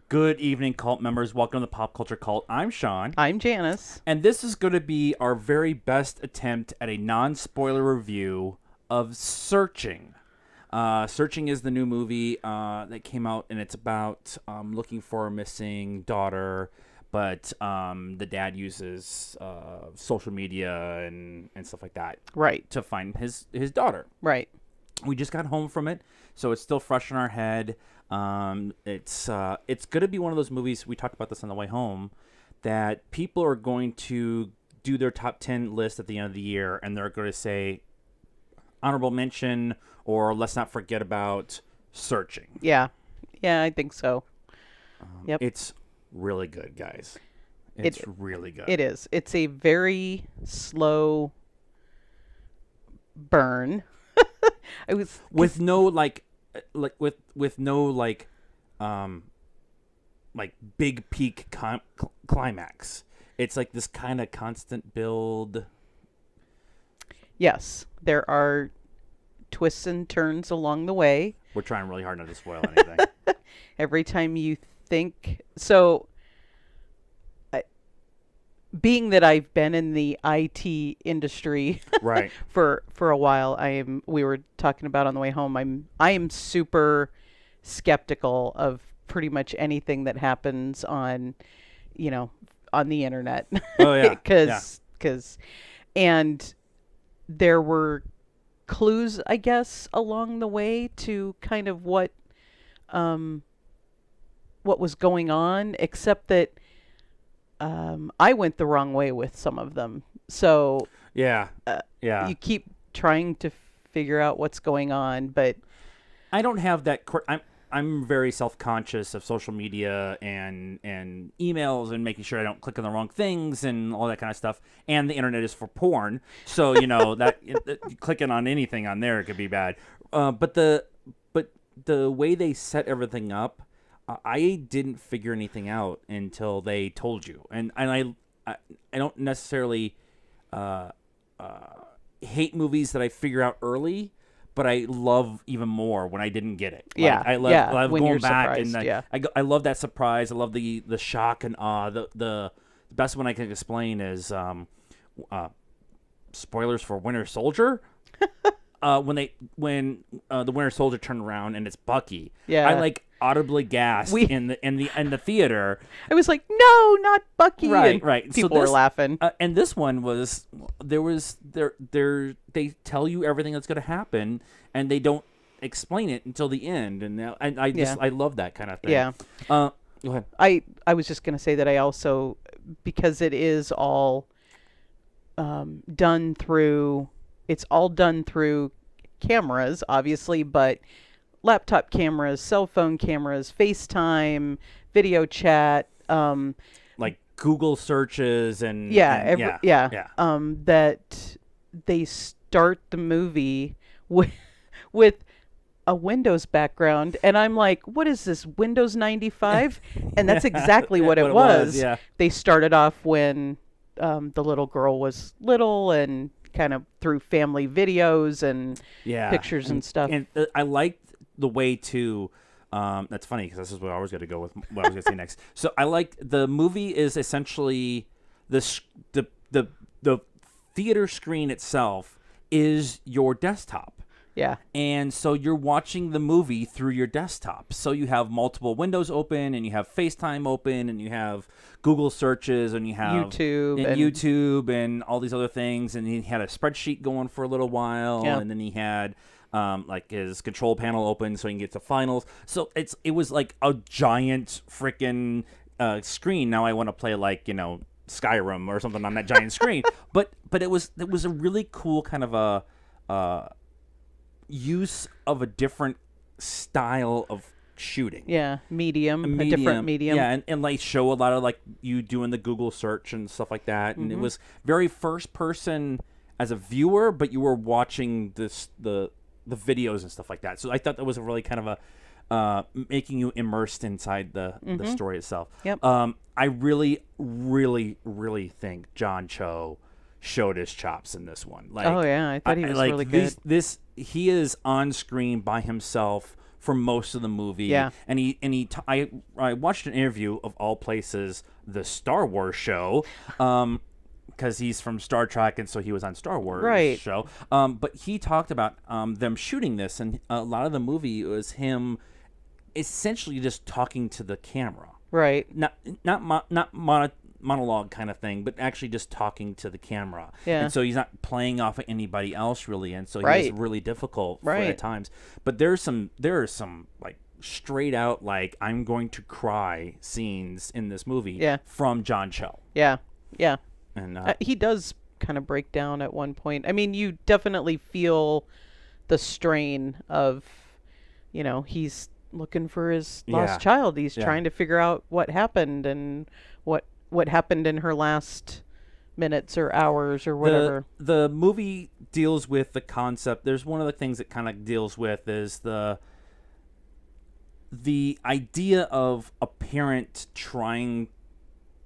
Good evening, cult members. Welcome to the Pop Culture Cult. I'm Sean. I'm Janice. And this is going to be our very best attempt at a non-spoiler review of Searching. Searching is the new movie that came out, and it's about looking for a missing daughter, but the dad uses social media and stuff like that Right. to find his daughter. Right. We just got home from it, so it's still fresh in our head. It's going to be one of those movies, we talked about this on the way home, that people are going to do their top 10 list at the end of the year, and they're going to say honorable mention or let's not forget about Searching. Yeah. Yeah, I think so. Yep. It's really good, guys. It's really good. It is. It's a very slow burn. I was With no with no big peak climax. It's like this kind of constant build. Yes, there are twists and turns along the way. We're trying really hard not to spoil anything. Every time you think so, being that I've been in the IT industry Right. for a while, we were talking about on the way home, I am super skeptical of pretty much anything that happens on the internet. Oh yeah. Cuz and there were clues, I guess, along the way to kind of what was going on, except that I went the wrong way with some of them. So Yeah. you keep trying to figure out what's going on, but I don't have that. I'm very self-conscious of social media and emails and making sure I don't click on the wrong things and all that kind of stuff. And the internet is for porn, so that clicking on anything on there could be bad. But the way they set everything up, I didn't figure anything out until they told you. And I don't necessarily hate movies that I figure out early, but I love even more when I didn't get it. Yeah, I love when going you're back surprised, and I love that surprise. I love the shock and awe. The best one I can explain is spoilers for Winter Soldier. When the Winter Soldier turned around and it's Bucky. Yeah. I audibly gasped in the theater. I was like, no, not Bucky. Right, and right. People were laughing. And this one was they tell you everything that's going to happen, and they don't explain it until the end. And I love that kind of thing. Yeah. Go ahead. I was just going to say that I also, because it is all done through cameras, obviously, but laptop cameras, cell phone cameras, FaceTime, video chat, like Google searches and that they start the movie with a Windows background, and I'm like, what is this, Windows 95? And that's exactly what it was. Yeah. They started off when the little girl was little and kind of through family videos and pictures and stuff. And I liked the way to that's funny because this is what I was going to go with, what I was going to say next. So I liked the movie is essentially the theater screen itself is your desktop. Yeah. And so you're watching the movie through your desktop. So you have multiple windows open, and you have FaceTime open, and you have Google searches, and you have YouTube and all these other things. And he had a spreadsheet going for a little while, and then he had his control panel open so he can get to finals. So it was like a giant freaking screen. Now I want to play Skyrim or something on that giant screen. But it was a really cool kind of a use of a different style of shooting. Yeah, a different medium. Yeah, and show a lot of you doing the Google search and stuff like that. And it was very first person as a viewer, but you were watching the videos and stuff like that. So I thought that was a really kind of a making you immersed inside the story itself. Yep. I really, really, really think John Cho showed his chops in this one. I thought he was really good. He is on screen by himself for most of the movie. Yeah. And I watched an interview, of all places, the Star Wars show, because he's from Star Trek, and so he was on Star Wars show. But he talked about them shooting this, and a lot of the movie was him essentially just talking to the camera. Right. Not monologue kind of thing, but actually just talking to the camera. Yeah. And so he's not playing off of anybody else really, and so Right. he's really difficult Right. at times. But there are some like straight out like I'm going to cry scenes in this movie from John Cho. Yeah. Yeah. And he does kind of break down at one point. I mean, you definitely feel the strain of, he's looking for his lost child. He's trying to figure out what happened and what happened in her last minutes or hours or whatever. The movie deals with the concept. There's one of the things it kind of deals with is the idea of a parent trying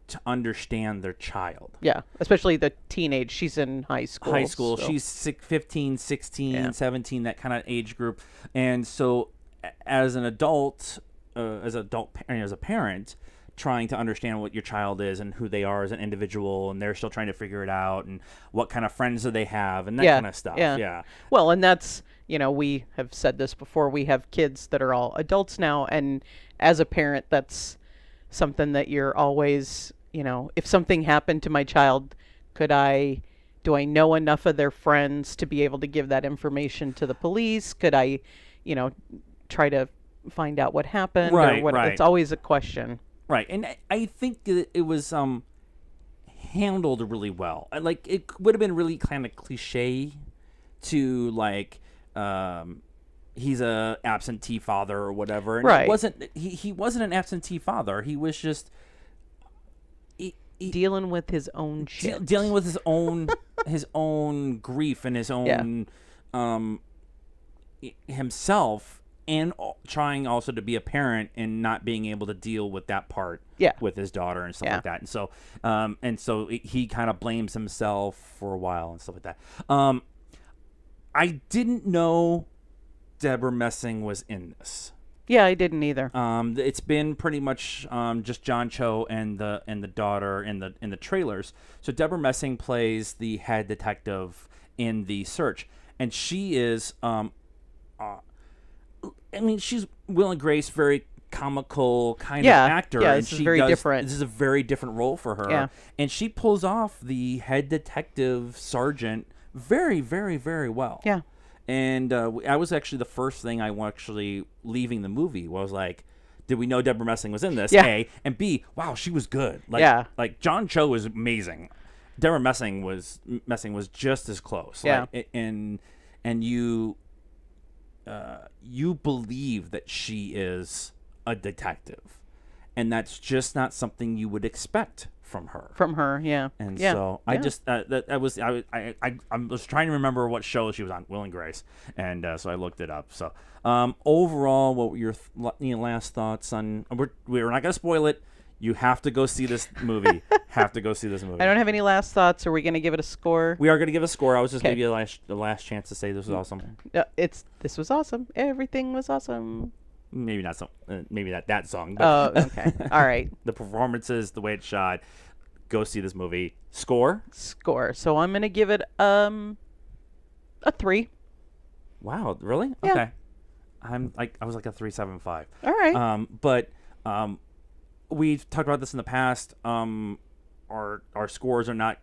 to understand their child. Yeah, especially the teenage. She's in high school. So. She's 15, 16, 17, that kind of age group. And so as an adult, as a parent, trying to understand what your child is and who they are as an individual, and they're still trying to figure it out, and what kind of friends do they have, and that kind of stuff. Yeah. Well, and that's, we have said this before, we have kids that are all adults now, and as a parent, that's something that you're always, if something happened to my child, do I know enough of their friends to be able to give that information to the police? Could I, try to find out what happened? Right. It's always a question. Right, and I think that it was handled really well. Like, it would have been really kind of cliche to, like, he's a absentee father or whatever. And right. It wasn't. He wasn't an absentee father. He was just dealing with his own shit. Dealing with his own grief and his own himself. And trying also to be a parent and not being able to deal with that part with his daughter and stuff like that. And so he kind of blames himself for a while and stuff like that. I didn't know Deborah Messing was in this. Yeah, I didn't either. It's been pretty much just John Cho and the daughter in the trailers. So Deborah Messing plays the head detective in The Search, and she is she's Will and Grace, very comical kind of actor. Yeah, and this is very different. This is a very different role for her. Yeah. And she pulls off the head detective sergeant very, very, very well. Yeah. And I was actually the first thing I actually leaving the movie was like, did we know Deborah Messing was in this? Yeah. A. And B, wow, she was good. Like John Cho was amazing. Deborah Messing was just as close. Yeah. Like, and you believe that she is a detective, and that's just not something you would expect from her. Yeah. And so I just I was trying to remember what show she was on, Will and Grace, and so I looked it up. So overall, what were your last thoughts on? We're not gonna spoil it. You have to go see this movie. I don't have any last thoughts. Are we going to give it a score? We are going to give a score. I was just going to give you the last chance to say this was awesome. This was awesome. Everything was awesome. Maybe not maybe not that song. But okay. All right. The performances, the way it's shot. Go see this movie. Score. So I'm going to give it a 3. Wow, really? Yeah. Okay. I was like a 3.75. All right. But we've talked about this in the past. Our scores are not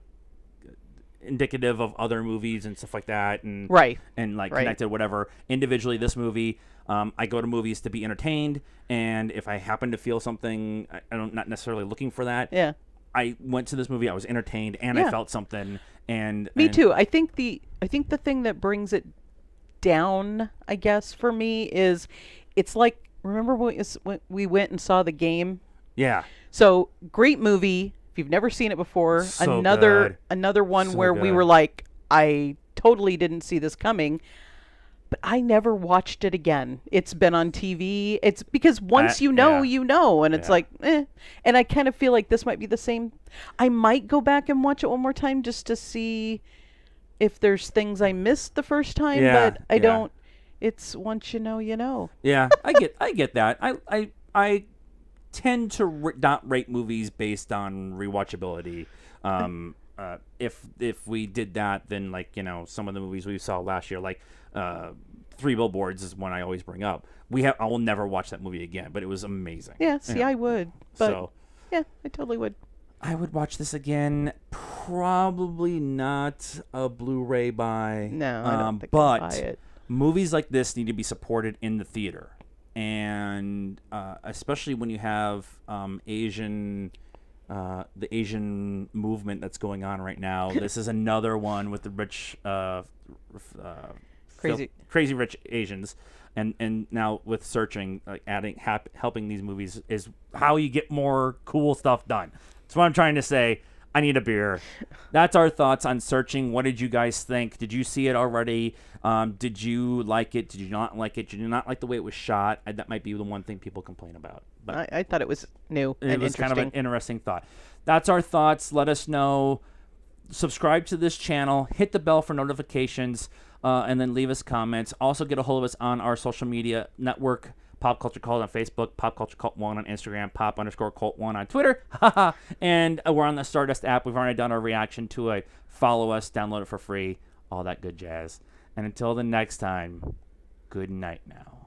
indicative of other movies and stuff like that, and connected whatever. Individually, this movie, I go to movies to be entertained, and if I happen to feel something, I'm not necessarily looking for that. Yeah. I went to this movie, I was entertained, and I felt something. And me too. I think the thing that brings it down, I guess, for me is it's like, remember when we went and saw The Game? Yeah. So great movie. If you've never seen it before, So another one where we were like, I totally didn't see this coming, but I never watched it again. It's been on TV. It's because once you know, and it's like, eh. And I kind of feel like this might be the same. I might go back and watch it one more time just to see if there's things I missed the first time, but I don't. It's once you know, you know. Yeah, I get that. I tend to not rate movies based on rewatchability. If we did that, then like some of the movies we saw last year, like Three Billboards is one I always bring up. I will never watch that movie again, but it was amazing. Yeah, see, I would. But yeah, I totally would. I would watch this again. Probably not a Blu-ray buy. No, I don't think but I'd buy it. Movies like this need to be supported in the theater, and especially when you have the Asian movement that's going on right now. This is another one with the rich, crazy rich Asians, and now with searching, like helping these movies is how you get more cool stuff done. That's what I'm trying to say. I need a beer. That's our thoughts on Searching. What did you guys think? Did you see it already? Did you like it? Did you not like it? Did you not like the way it was shot? That might be the one thing people complain about. But I thought it was new and interesting. It was kind of an interesting thought. That's our thoughts. Let us know. Subscribe to this channel. Hit the bell for notifications. And then leave us comments. Also get a hold of us on our social media network. PopCultureCult on Facebook, PopCultureCult1 on Instagram, Pop_Cult1 on Twitter. And we're on the Stardust app. We've already done our reaction to it. Follow us, download it for free, all that good jazz. And until the next time, good night now.